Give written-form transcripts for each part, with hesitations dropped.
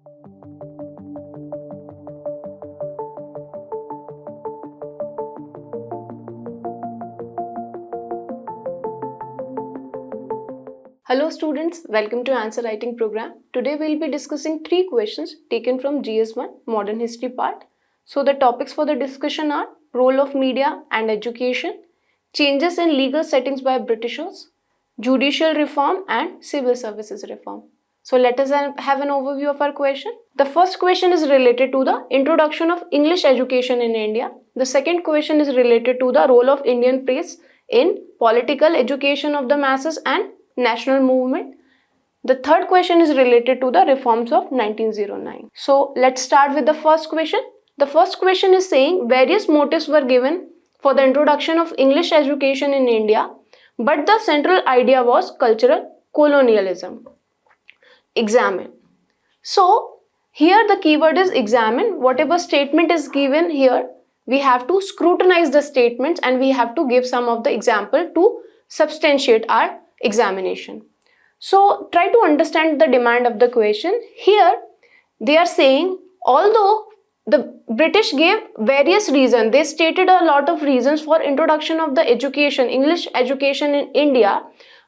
Hello students, welcome to Answer Writing program. Today we will be discussing 3 questions taken from GS1 Modern History part. So the topics for the discussion are role of media and education, changes in legal settings by Britishers, judicial reform and civil services reform. So let us have an overview of our question. The first question is related to the introduction of English education in India. The second question is related to the role of Indian press in political education of the masses and national movement. The third question is related to the reforms of 1909. So let's start with the first question. The first question is saying various motives were given for the introduction of English education in India, but the central idea was cultural colonialism. Examine. So here the keyword is examine. Whatever statement is given here, we have to scrutinize the statements and we have to give some of the example to substantiate our examination. So try to understand the demand of the question. Here they are saying, although the British gave various reasons, they stated a lot of reasons for introduction of the education, English education in India.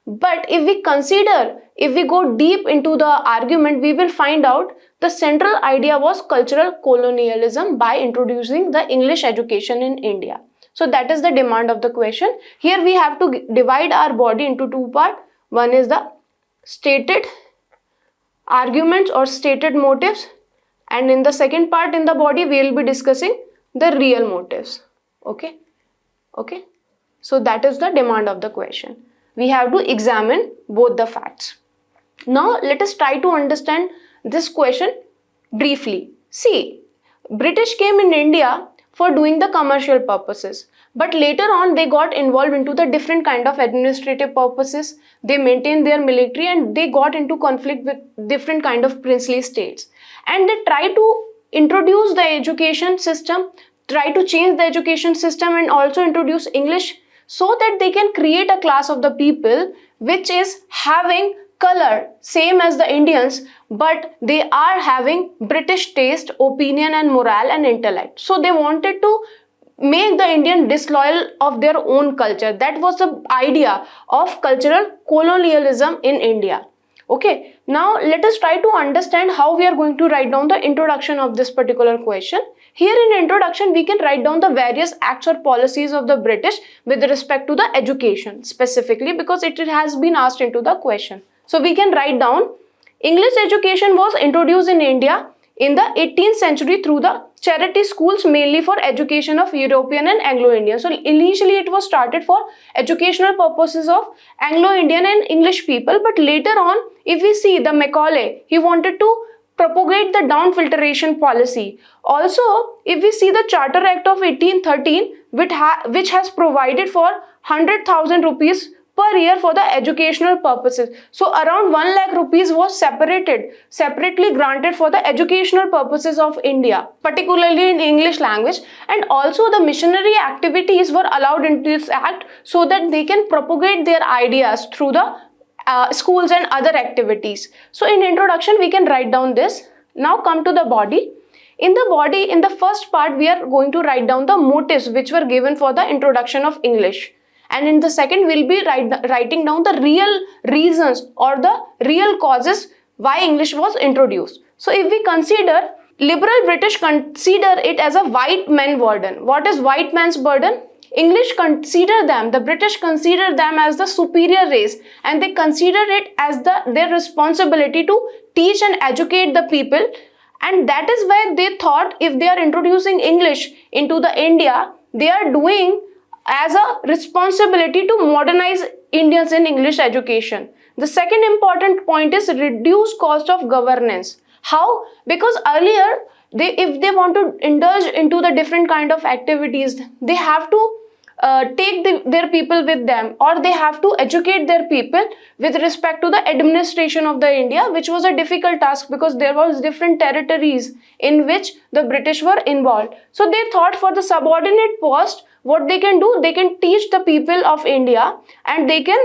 But if we go deep into the argument, we will find out the central idea was cultural colonialism by introducing the English education in India. So that is the demand of the question. Here we have to divide our body into 2 parts. One is the stated arguments or stated motives, and in the second part in the body we will be discussing the real motives. Okay. So that is the demand of the question. We have to examine both the facts. Now let us try to understand this question briefly. See, British came in India for doing the commercial purposes, but later on they got involved into the different kind of administrative purposes. They maintained their military and they got into conflict with different kind of princely states, and they try to introduce the education system, try to change the education system and also introduce English so that they can create a class of the people which is having color same as the Indians, but they are having British taste, opinion and morale and intellect. So they wanted to make the Indian disloyal of their own culture. That was the idea of cultural colonialism in India. Okay, now let us try to understand how we are going to write down the introduction of this particular question. Here in introduction, we can write down the various acts or policies of the British with respect to the education specifically, because it has been asked into the question. So we can write down English education was introduced in India in the 18th century through the charity schools, mainly for education of European and Anglo-Indian. So initially it was started for educational purposes of Anglo-Indian and English people, but later on if we see the Macaulay, he wanted to propagate the down filtration policy. Also, if we see the Charter Act of 1813, which has provided for 100,000 rupees per year for the educational purposes. So around 1 lakh rupees was separately granted for the educational purposes of India, particularly in English language. And also the missionary activities were allowed in this act so that they can propagate their ideas through the schools and other activities. So in introduction we can write down this. Now come to the body. In the body, in the first part, we are going to write down the motives which were given for the introduction of English. And in the second, we'll be writing down the real reasons or the real causes why English was introduced. So if we consider, liberal British consider it as a white man burden. What is white man's burden? English consider them, the British consider them as the superior race, and they consider it as their responsibility to teach and educate the people. And that is why they thought if they are introducing English into the India, they are doing as a responsibility to modernize Indians in English education. The second important point is reduce cost of governance. How? Because earlier, if they want to indulge into the different kind of activities, they have to take their people with them, or they have to educate their people with respect to the administration of the India, which was a difficult task because there was different territories in which the British were involved. So they thought for the subordinate post, what they can do, they can teach the people of India and they can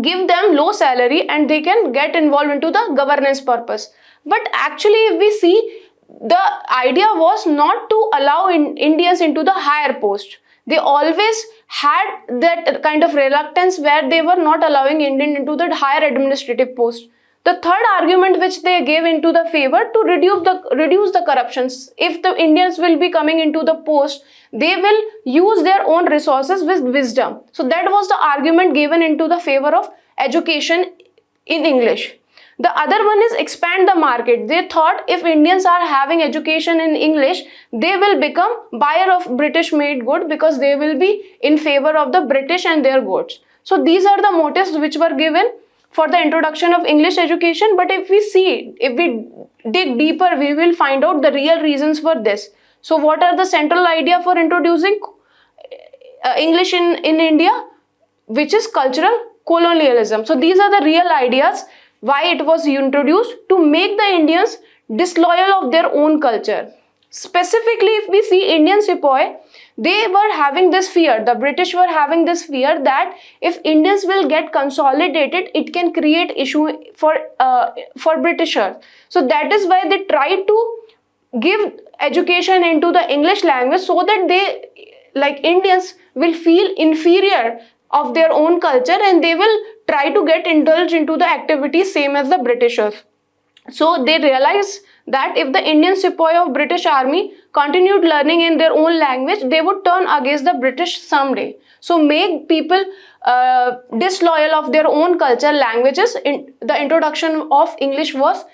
give them low salary and they can get involved into the governance purpose. But actually, if we see, the idea was not to allow Indians into the higher post. They always had that kind of reluctance where they were not allowing Indian into the higher administrative post. The third argument which they gave into the favor to reduce the corruptions. If the Indians will be coming into the post, they will use their own resources with wisdom. So that was the argument given into the favor of education in English. The other one is expand the market. They thought if Indians are having education in English, they will become buyer of British made good because they will be in favor of the British and their goods. So these are the motives which were given for the introduction of English education. But if we dig deeper, we will find out the real reasons for this. So what are the central idea for introducing English in India? Which is cultural colonialism. So these are the real ideas why it was introduced, to make the Indians disloyal of their own culture. Specifically, if we see Indian sepoy, they were having this fear, the British were having this fear that if Indians will get consolidated, it can create issue for Britishers. So that is why they tried to give education into the English language so that they, like Indians, will feel inferior of their own culture and they will try to get indulged into the activities same as the Britishers. So they realized that if the Indian sepoy of British army continued learning in their own language, they would turn against the British someday. So make people disloyal of their own culture, languages. The introduction of English was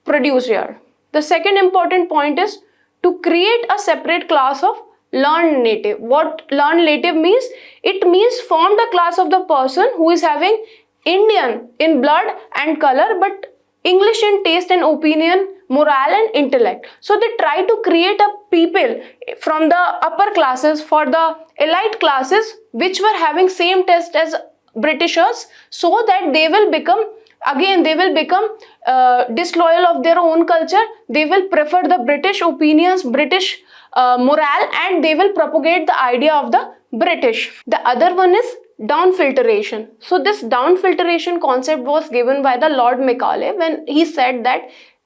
produced here. The second important point is to create a separate class of learned native. What learned native means? It means form the class of the person who is having Indian in blood and color, but English in taste and opinion, morale and intellect. So they try to create a people from the upper classes for the elite classes which were having same taste as Britishers, so that they will become disloyal of their own culture. They will prefer the British opinions, British morale, and they will propagate the idea of the British. The other one is down filtration. So this down filtration concept was given by the Lord Macaulay when he said that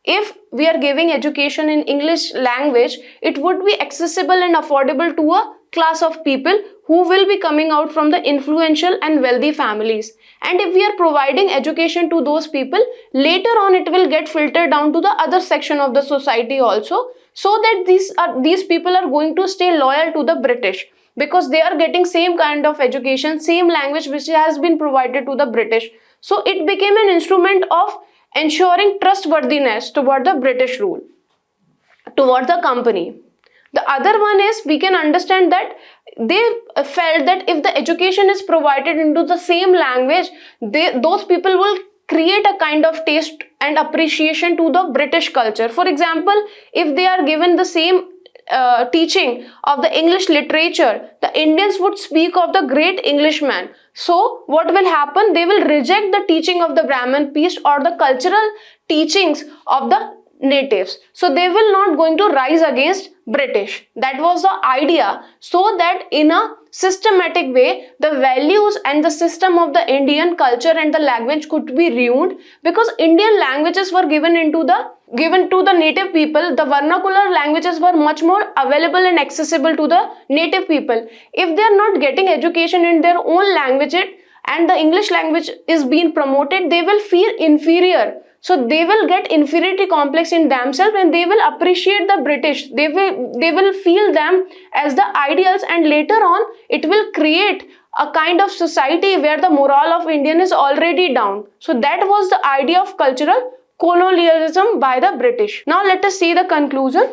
if we are giving education in English language, it would be accessible and affordable to a class of people who will be coming out from the influential and wealthy families. And if we are providing education to those people, later on it will get filtered down to the other section of the society also, so that these people are going to stay loyal to the British, because they are getting same kind of education, same language which has been provided to the British. So it became an instrument of ensuring trustworthiness toward the British rule, toward the company. The other one is, we can understand that they felt that if the education is provided into the same language, those people will create a kind of taste and appreciation to the British culture. For example, if they are given the same teaching of the English literature, the Indians would speak of the great Englishman. So what will happen? They will reject the teaching of the Brahmin priest or the cultural teachings of the natives. So they will not going to rise against British. That was the idea, so that in a systematic way the values and the system of the Indian culture and the language could be ruined, because Indian languages were given to the native people. The vernacular languages were much more available and accessible to the native people. If they are not getting education in their own language and the English language is being promoted, they will feel inferior. So they will get inferiority complex in themselves and they will appreciate the British. They will feel them as the ideals, and later on it will create a kind of society where the morale of Indian is already down. So that was the idea of cultural colonialism by the British. Now let us see the conclusion.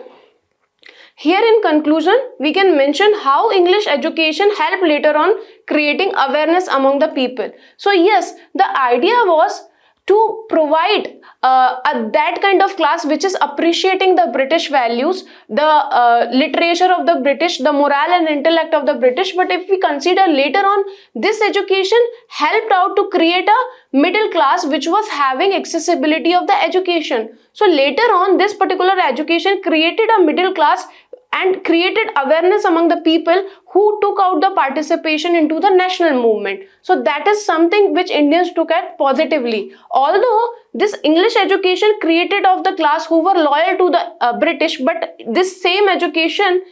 Here in conclusion, we can mention how English education helped later on creating awareness among the people. So yes, the idea was to provide that kind of class which is appreciating the British values, the literature of the British, the morale and intellect of the British. But if we consider later on, this education helped out to create a middle class which was having accessibility of the education. So later on, this particular education created a middle class and created awareness among the people who took out the participation into the national movement. So that is something which Indians took at positively. Although this English education created of the class who were loyal to the British, but this same education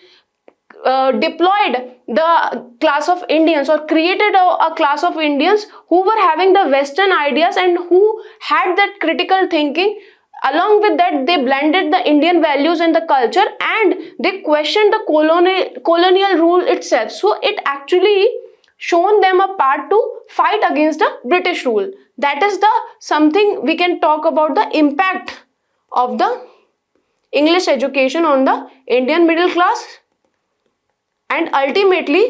deployed the class of Indians, or created a class of Indians who were having the Western ideas and who had that critical thinking. Along with that, they blended the Indian values and the culture, and they questioned the colonial rule itself. So it actually shown them a part to fight against the British rule. That is the something we can talk about, the impact of the English education on the Indian middle class and ultimately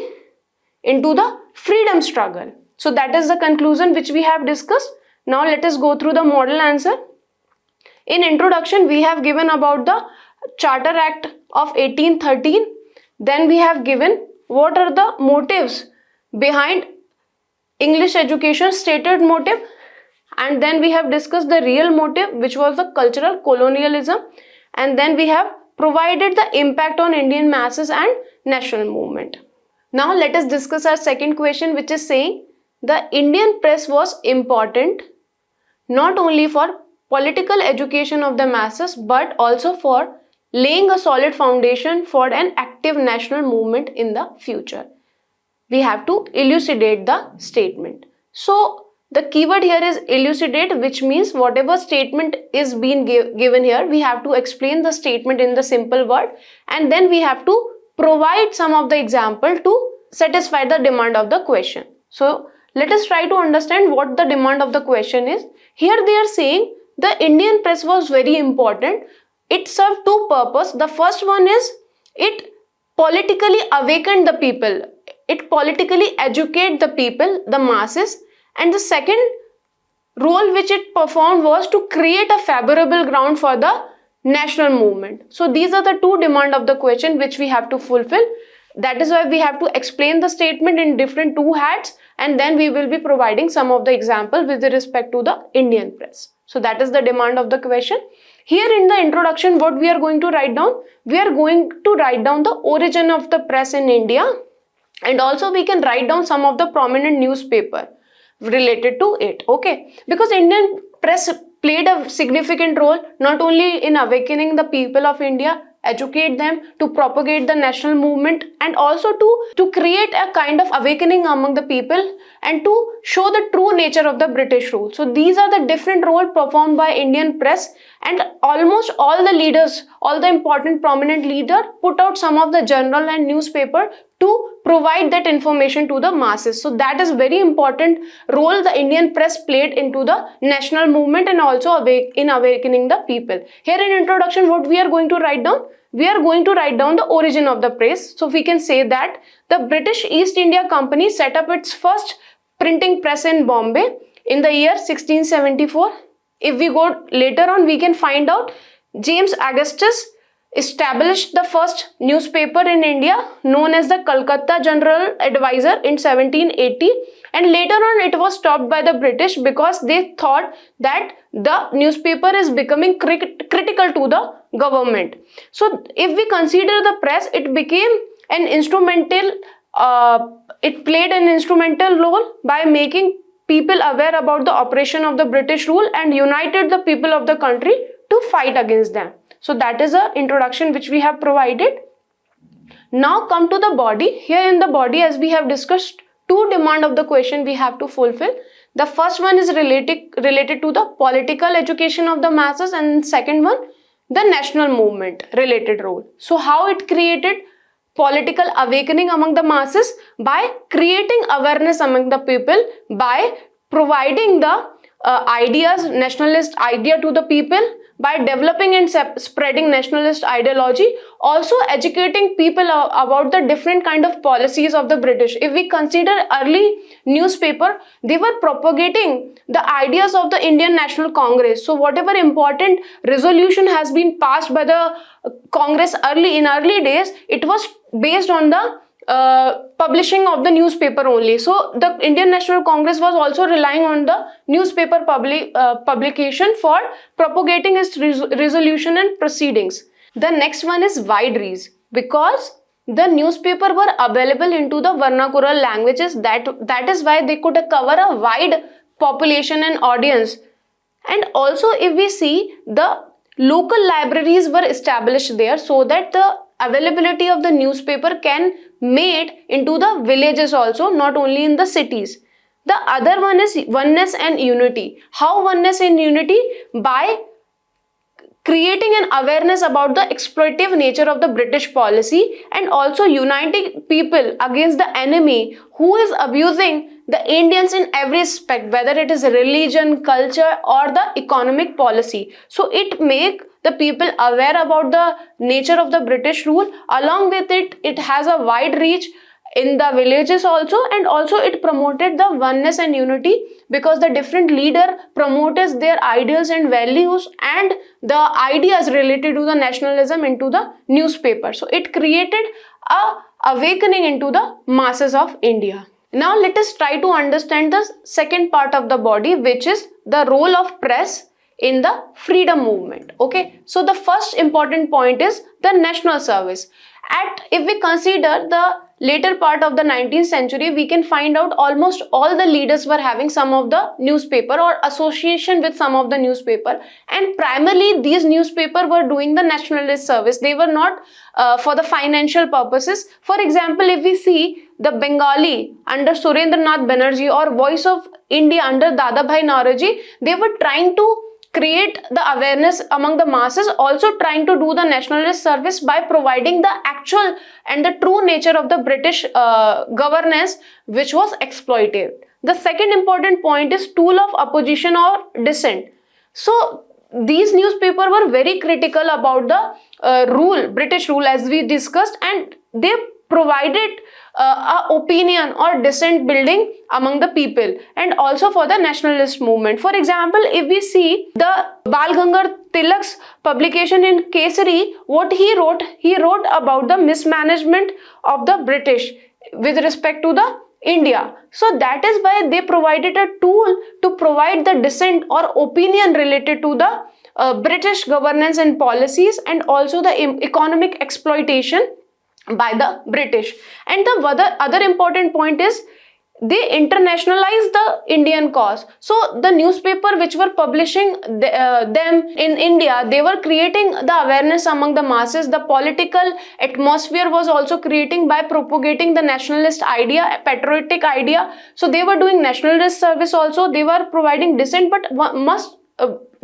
into the freedom struggle. So that is the conclusion which we have discussed. Now let us go through the model answer. In introduction, we have given about the Charter Act of 1813. Then we have given what are the motives behind English education, stated motive. And then we have discussed the real motive, which was the cultural colonialism. And then we have provided the impact on Indian masses and national movement. Now let us discuss our second question, which is saying the Indian press was important not only for political education of the masses, but also for laying a solid foundation for an active national movement in the future. We have to elucidate the statement. So the keyword here is elucidate, which means whatever statement is being given here, we have to explain the statement in the simple word, and then we have to provide some of the example to satisfy the demand of the question. So let us try to understand what the demand of the question is. Here they are saying the Indian press was very important. It served two purposes. The first one is it politically awakened the people. It politically educated the people, the masses. And the second role which it performed was to create a favorable ground for the national movement. So these are the two demands of the question which we have to fulfill. That is why we have to explain the statement in different two hats, and then we will be providing some of the examples with respect to the Indian press. So that is the demand of the question. Here in the introduction, what we are going to write down? We are going to write down the origin of the press in India, and also we can write down some of the prominent newspaper related to it. Okay, because Indian press played a significant role not only in awakening the people of India, educate them, to propagate the national movement, and also to create a kind of awakening among the people and to show the true nature of the British rule. So these are the different roles performed by Indian press, and almost all the leaders, all the important prominent leaders put out some of the journal and newspaper to provide that information to the masses. So that is very important role the Indian press played into the national movement and also in awakening the people. Here in introduction, what we are going to write down? We are going to write down the origin of the press. So we can say that the British East India Company set up its first printing press in Bombay in the year 1674. If we go later on, we can find out James Augustus established the first newspaper in India known as the Calcutta General Advisor in 1780, and later on it was stopped by the British because they thought that the newspaper is becoming critical to the government. So if we consider the press, it became an instrumental, it played an instrumental role by making people aware about the operation of the British rule and united the people of the country to fight against them. So that is an introduction which we have provided. Now come to the body. Here in the body, as we have discussed, two demands of the question we have to fulfill. The first one is related to the political education of the masses, and second one, the national movement related role. So how it created political awakening among the masses? By creating awareness among the people, by providing the ideas, nationalist idea to the people, by developing and spreading nationalist ideology, also educating people about the different kind of policies of the British. If we consider early newspaper, they were propagating the ideas of the Indian National Congress. So whatever important resolution has been passed by the Congress in early days, it was based on the publishing of the newspaper only. So the Indian National Congress was also relying on the newspaper publication for propagating its resolution and proceedings. The next one is wide reach. because the newspaper were available into the vernacular languages. That is why they could cover a wide population and audience. And also, if we see, the local libraries were established there so that the availability of the newspaper can made into the villages also, not only in the cities. The other one is oneness and unity. How oneness and unity? By creating an awareness about the exploitative nature of the British policy, and also uniting people against the enemy who is abusing the Indians in every aspect, whether it is religion, culture, or the economic policy. So it make the people aware about the nature of the British rule. Along with it, it has a wide reach in the villages also, and also it promoted the oneness and unity because the different leader promoted their ideals and values and the ideas related to the nationalism into the newspaper. So it created a awakening into the masses of India. Now let us try to understand the second part of the body, which is the role of press in the freedom movement. Okay, so the first important point is the national service. If we consider the later part of the 19th century, we can find out almost all the leaders were having some of the newspaper or association with some of the newspaper, and primarily these newspaper were doing the nationalist service. They were not for the financial purposes. For example, if we see the Bengali under Surendranath Banerjee or Voice of India under Dadabhai Naoroji, they were trying to create the awareness among the masses, also trying to do the nationalist service by providing the actual and the true nature of the British governance, which was exploited. The second important point is tool of opposition or dissent. So these newspapers were very critical about the British rule, as we discussed, and they provided a opinion or dissent building among the people, and also for the nationalist movement. For example, if we see the Bal Gangadhar Tilak's publication in Kesari, what he wrote about the mismanagement of the British with respect to the India. So that is why they provided a tool to provide the dissent or opinion related to the British governance and policies, and also the economic exploitation by the British. And the other important point is they internationalized the Indian cause. So the newspaper which were publishing them in India, they were creating the awareness among the masses. The political atmosphere was also creating by propagating the nationalist idea, patriotic idea. So they were doing nationalist service also. They were providing dissent, but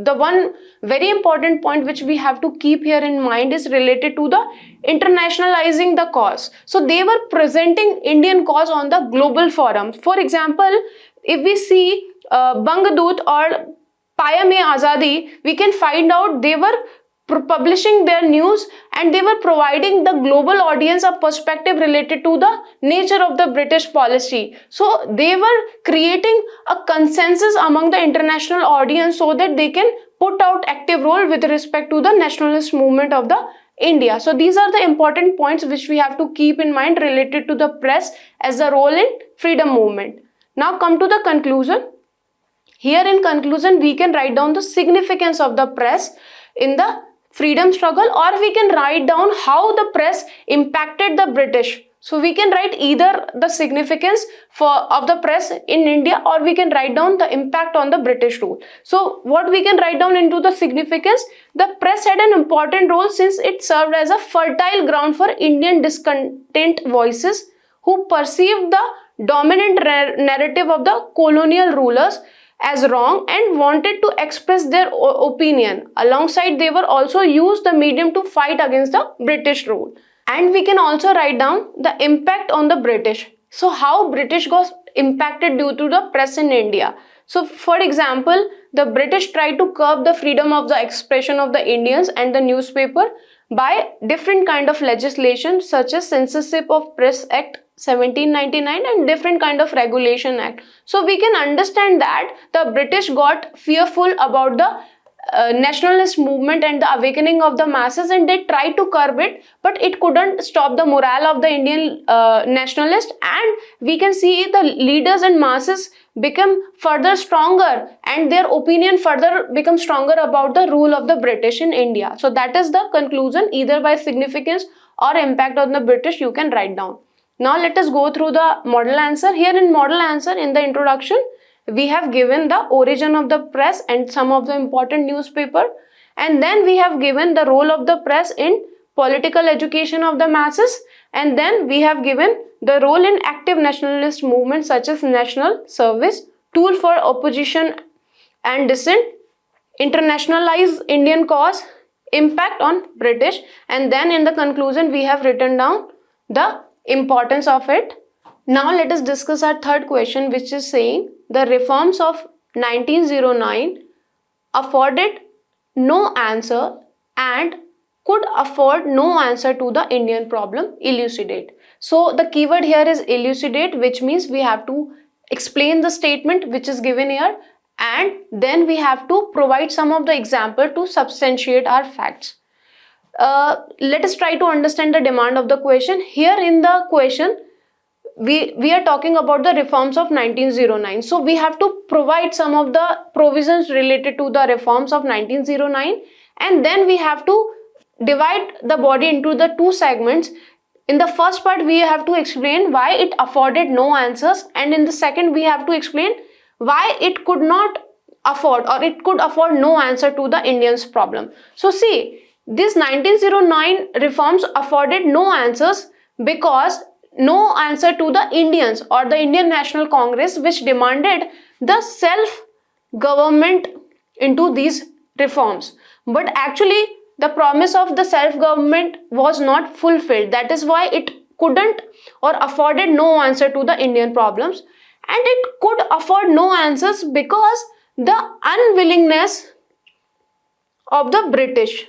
the one very important point which we have to keep here in mind is related to the internationalizing the cause. So they were presenting Indian cause on the global forums. For example, if we see Bangdut or Payam-e-Azadi, we can find out they were publishing their news and they were providing the global audience a perspective related to the nature of the British policy. So they were creating a consensus among the international audience so that they can put out active role with respect to the nationalist movement of the India. So these are the important points which we have to keep in mind related to the press as a role in freedom movement. Now come to the conclusion. Here in conclusion, we can write down the significance of the press in the freedom struggle, or we can write down how the press impacted the British. So we can write either the significance of the press in India, or we can write down the impact on the British rule. So what we can write down into the significance, the press had an important role since it served as a fertile ground for Indian discontent voices who perceived the dominant narrative of the colonial rulers as wrong and wanted to express their opinion. Alongside, they were also used the medium to fight against the British rule. And we can also write down the impact on the British. So how British got impacted due to the press in India. So for example, the British tried to curb the freedom of the expression of the Indians and the newspaper by different kind of legislation such as Censorship of Press Act 1799 and different kind of regulation act. So we can understand that the British got fearful about the nationalist movement and the awakening of the masses, and they tried to curb it, but it couldn't stop the morale of the Indian nationalists. And we can see the leaders and masses become further stronger, and their opinion further becomes stronger about the rule of the British in India. So that is the conclusion, either by significance or impact on the British you can write down. Now let us go through the model answer. Here in model answer, in the introduction, we have given the origin of the press and some of the important newspaper, and then we have given the role of the press in political education of the masses, and then we have given the role in active nationalist movements such as national service, tool for opposition and dissent, internationalize Indian cause, impact on British, and then in the conclusion we have written down the importance of it. Now let us discuss our third question, which is saying the reforms of 1909 afforded no answer and could afford no answer to the Indian problem. Elucidate. So the keyword here is elucidate, which means we have to explain the statement which is given here, and then we have to provide some of the example to substantiate our facts. Let us try to understand the demand of the question. Here in the question, we are talking about the reforms of 1909. So we have to provide some of the provisions related to the reforms of 1909, and then we have to divide the body into the two segments. In the first part, we have to explain why it afforded no answers, and in the second, we have to explain why it could not afford, or it could afford no answer to the Indians' problem. So see, this 1909 reforms afforded no answers because no answer to the Indians or the Indian National Congress, which demanded the self-government into these reforms. But actually, the promise of the self-government was not fulfilled. That is why it couldn't or afforded no answer to the Indian problems. And it could afford no answers because the unwillingness of the British.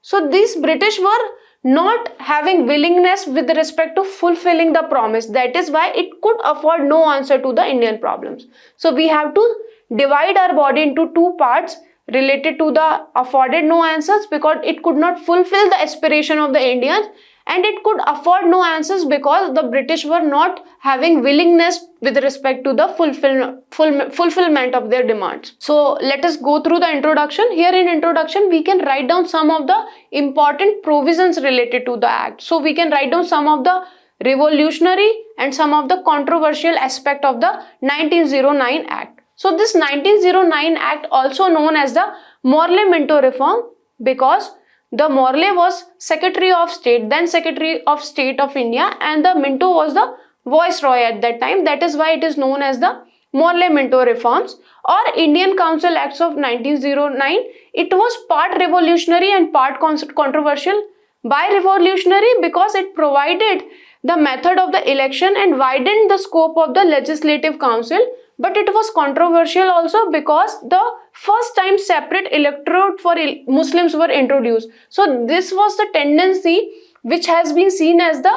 So these British were not having willingness with respect to fulfilling the promise. That is why it could afford no answer to the Indian problems. So we have to divide our body into two parts related to the afforded no answers, because it could not fulfill the aspiration of the Indians, and it could afford no answers because the British were not having willingness with respect to the fulfillment of their demands. So let us go through the introduction. Here in introduction, we can write down some of the important provisions related to the act. So we can write down some of the revolutionary and some of the controversial aspect of the 1909 Act. So this 1909 Act, also known as the Morley-Minto Reform, because the Morley was Secretary of State, then Secretary of State of India, and the Minto was the Viceroy at that time. That is why it is known as the Morley-Minto Reforms or Indian Council Acts of 1909. It was part revolutionary and part controversial. Why revolutionary? Because it provided the method of the election and widened the scope of the Legislative Council. But it was controversial also because the first time separate electorate for Muslims were introduced. So this was the tendency which has been seen as the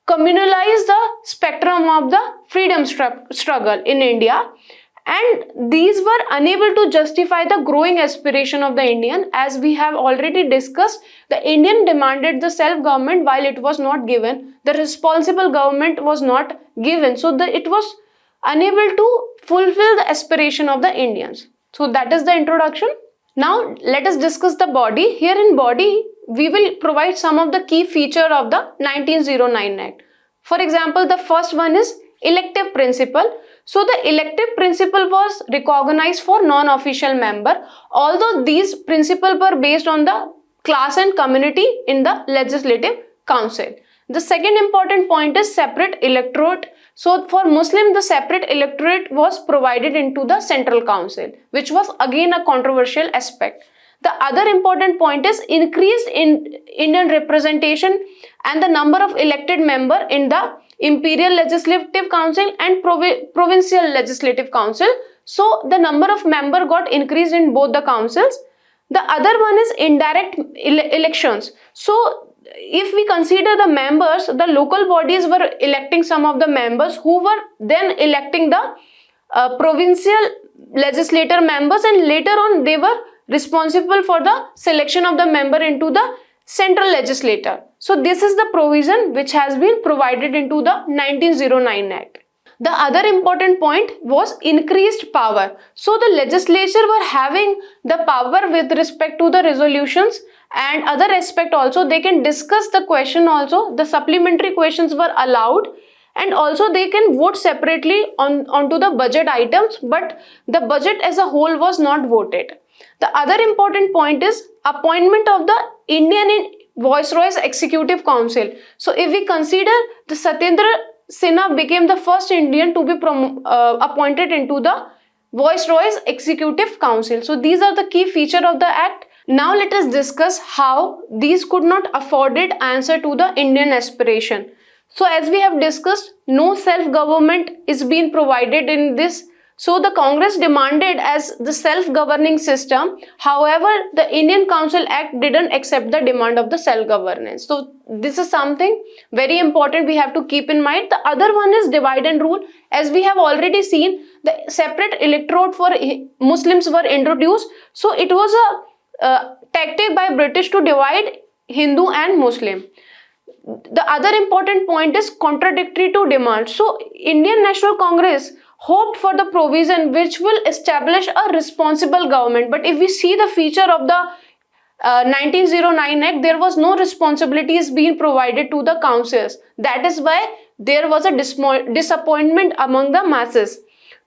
communalize the spectrum of the freedom struggle in India. And these were unable to justify the growing aspiration of the Indian. As we have already discussed, the Indian demanded the self-government while it was not given. The responsible government was not given. So it was unable to fulfill the aspiration of the Indians. So that is the introduction. Now let us discuss the body. Here in body, we will provide some of the key feature of the 1909 Act. For example, the first one is elective principle. So the elective principle was recognized for non-official member, although these principles were based on the class and community in the Legislative Council. The second important point is separate electorate. So for Muslim, the separate electorate was provided into the Central Council, which was again a controversial aspect. The other important point is increased in Indian representation and the number of elected members in the Imperial Legislative Council and Provincial Legislative Council. So the number of members got increased in both the councils. The other one is indirect elections. So if we consider the members, the local bodies were electing some of the members who were then electing the provincial legislator members, and later on they were responsible for the selection of the member into the central legislature. So this is the provision which has been provided into the 1909 Act. The other important point was increased power. So the legislature were having the power with respect to the resolutions, and other aspect also they can discuss the question also. The supplementary questions were allowed, and also they can vote separately onto the budget items, but the budget as a whole was not voted. The other important point is appointment of the Indian Viceroy's Executive Council. So if we consider, the Satyendra Sinha became the first Indian to be appointed into the Viceroy's Executive Council. So these are the key features of the Act. Now let us discuss how these could not afforded answer to the Indian aspiration. So as we have discussed, no self-government is being provided in this. So the Congress demanded as the self-governing system. However, the Indian Council Act didn't accept the demand of the self-governance. So this is something very important we have to keep in mind. The other one is divide and rule. As we have already seen, the separate electorate for Muslims were introduced. So it was a tactic by British to divide Hindu and Muslim. The other important point is contradictory to demand. So Indian National Congress hoped for the provision which will establish a responsible government. But if we see the feature of the 1909 Act, there was no responsibilities being provided to the councils. That is why there was a disappointment among the masses.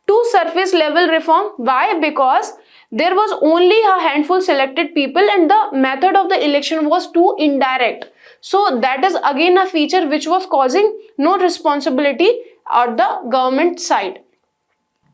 To surface level reform. Why? Because there was only a handful selected people and the method of the election was too indirect. So that is again a feature which was causing no responsibility at the government side.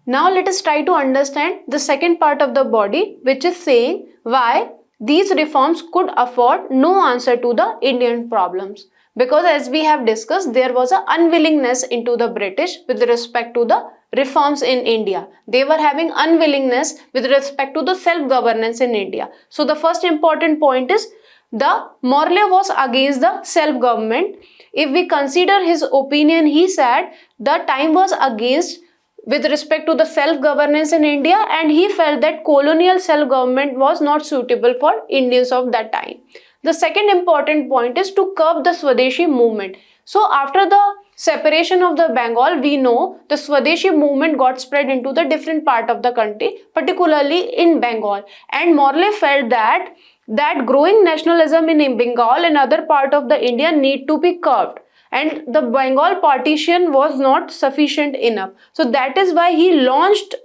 Now let us try to understand the second part of the body, which is saying why these reforms could afford no answer to the Indian problems. Because as we have discussed, there was an unwillingness into the British with respect to the reforms in India. They were having unwillingness with respect to the self-governance in India. So the first important point is the Morley was against the self-government. If we consider his opinion, he said the time was against with respect to the self-governance in India, and he felt that colonial self-government was not suitable for Indians of that time. The second important point is to curb the Swadeshi movement. So after the separation of the Bengal, we know the Swadeshi movement got spread into the different part of the country, particularly in Bengal. And Morley felt that growing nationalism in Bengal and other part of the India need to be curbed. And the Bengal partition was not sufficient enough. So that is why he launched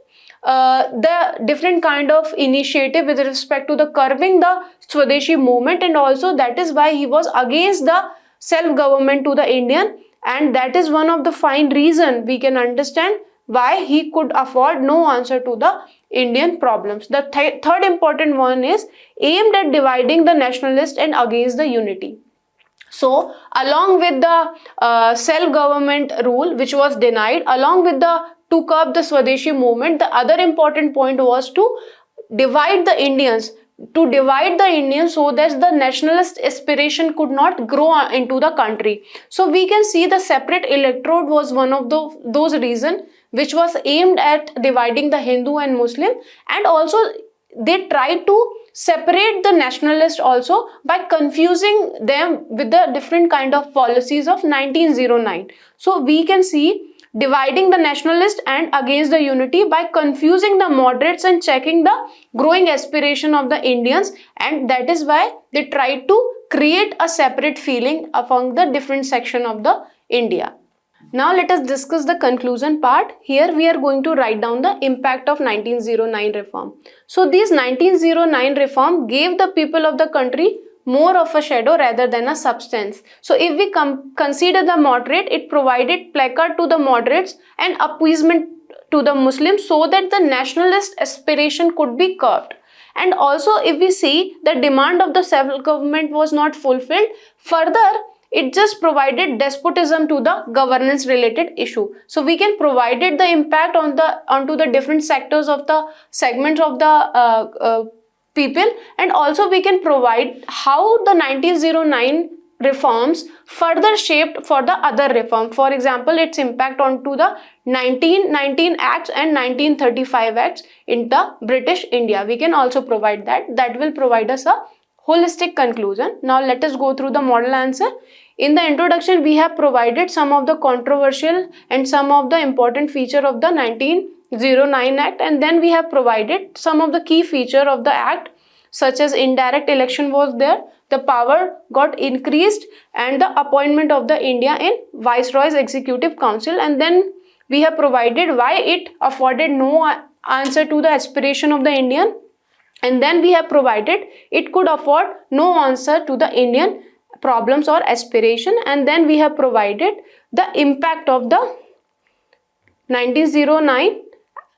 the different kind of initiative with respect to the curbing the Swadeshi movement, and also that is why he was against the self-government to the Indian, and that is one of the fine reason we can understand why he could afford no answer to the Indian problems. The third important one is aimed at dividing the nationalist and against the unity. So along with the self-government rule which was denied, along with to curb the Swadeshi movement, the other important point was to divide the Indians. To divide the Indians so that the nationalist aspiration could not grow into the country. So we can see the separate electorate was one of those reasons which was aimed at dividing the Hindu and Muslim, and also they tried to separate the nationalists also by confusing them with the different kind of policies of 1909. So we can see dividing the nationalist and against the unity by confusing the moderates and checking the growing aspiration of the Indians, and that is why they tried to create a separate feeling among the different section of the India. Now let us discuss the conclusion part. Here we are going to write down the impact of 1909 reform. So these 1909 reform gave the people of the country more of a shadow rather than a substance. So if we consider the moderate, it provided placard to the moderates and appeasement to the Muslims so that the nationalist aspiration could be curbed. And also if we see the demand of the self-government was not fulfilled, further it just provided despotism to the governance related issue. So we can provided the impact onto the different sectors of the segments of the people, and also we can provide how the 1909 reforms further shaped for the other reform. For example, its impact onto the 1919 Acts and 1935 Acts in the British India. We can also provide that. That will provide us a holistic conclusion. Now let us go through the model answer. In the introduction, we have provided some of the controversial and some of the important feature of the 1909 Act, and then we have provided some of the key feature of the Act, such as indirect election was there, the power got increased, and the appointment of the India in Viceroy's Executive Council. And then we have provided why it afforded no answer to the aspiration of the Indian, and then we have provided it could afford no answer to the Indian problems or aspiration, and then we have provided the impact of the 1909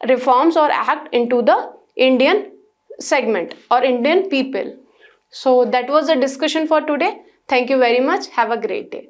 reforms or act into the Indian segment or Indian people. So that was the discussion for today. Thank you very much. Have a great day.